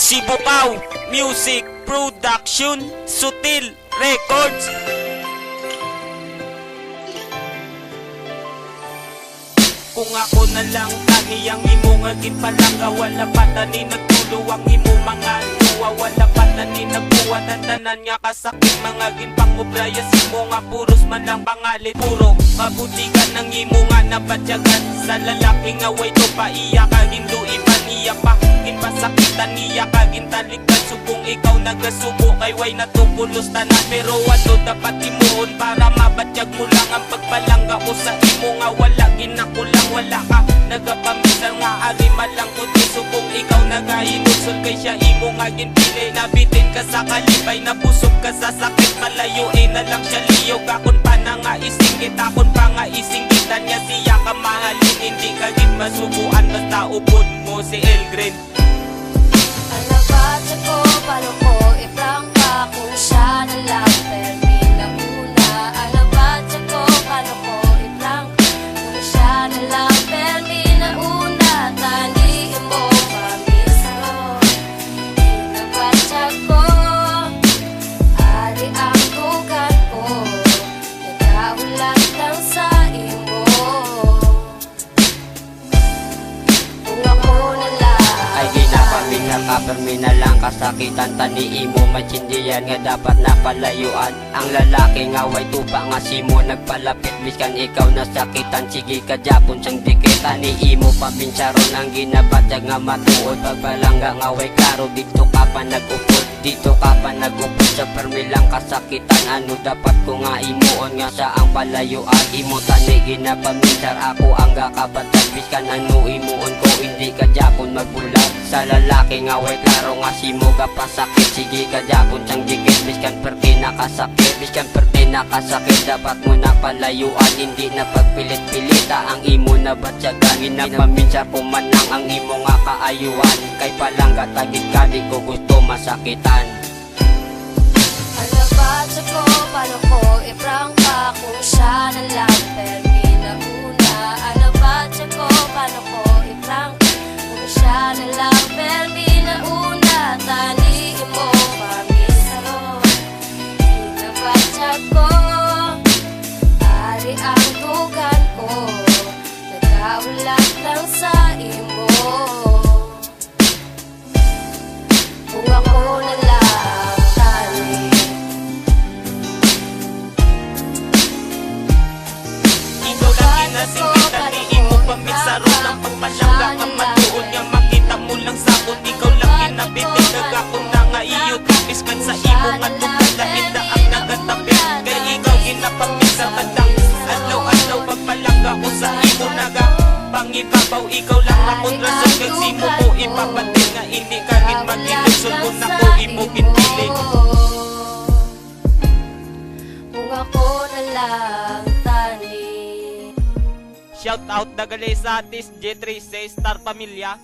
Sibukaw Music Production, Sutil Records. Kung ako na lang tani ang imo nga ginpalanga, wala pa tani nagtulo ang imo mga luwa, wala pa tani nagbuhat ang tanan nga kasakit mga ginpangubraya simo nga puros man lang pangalit. Puro mabutikan ng imo nga nabatyagan sa lalaki nga way to paiya ka ginduipan niya pa ginpasakitan niya ka gintalikan subong ikaw nagasubo kay way natupulos tanan. Pero ano dapat imuon para mabatyag mo lang ang pagbalangga ko sa imo nga wala ginakulang, wala ka nagapamisan nga arima lang kundi subong ikaw nagainusol kay siya imo nga ginpili. Nabitin ka sa kalibay, nabusog ka sa sakit, malayuin na lang siya liyog. Akon pa na nga isingit, akon pa nga isinggitan niya siya ka mahalin, hindi ka gin masubuan basta ubod mo si Elgren. Alabat ako, paano ko iprangka kung siya na lang termina una. Alabat ako, paano ko iprangka kung siya na lang termina una. Taniin mo pamiso, inabat ako, ari ang tugan ko, nagkaulat lang sa imo. Kung ako na lang ay ginapaminga ka, permina lang kasakitan, tani mo matsindiyan nga dapat napalayuan. Ang lalaki nga way tupa nga simo nagpalapit, biskan ikaw nasakitan, sige ka Japon siyang dikit. Tani mo pabinsaron ang ginabatyag nga matuod, pagbalangga nga way klaro, dito ka pa nag-upod, dito ka pa nag-upod sa permilang kasakitan. Ano dapat ko nga imuon nga sa ang palayuan, imo tani ginapaminsar, ako ang gakabatyag, biskan ano imuon ko hindi ka Japon magbulat. Sa lalaki nga way klaro nga simo ka pasakit, sige ka Japon siyang dikit, biskan perti nakasakit, biskan perti nakasakit. Dapat mo na palayuan, hindi na pagpilit-pilita ang imo na batyagan. Ginapaminsar ko man lang ang imo nga kaayuan, kay palangga tagit ka di ko gusto masakitan. alabat ako, paano ko iprangka kung siya na lang termina una. Alabat ako, paano ko iprangka kung siya na lang termina una. Taniin mo pamiso, inabat ako, ari ang tugan ko, nagkaulat lang sa imo. Kung ako na lang tani, Ikaw lang ginasingitan ni imo paminsaro ng pagpasyangga ka matuod nga makita mo lang sakot. Ikaw lang ginabitin nagakon na nga iyo tipiskan sa imo nga tukad dahil daang nagatapit. Kay ikaw ginapaminsar kadang adlaw-adlaw pagpalangga ko sa imo naga pangibabaw. Ikaw lang akong rason kay simo ko ipapatil nga ini ka gin magilusol kung ako imo ginpili. kung ako na lang tani. Shout out Dagalesa Artist J3 sa Star Pamilya.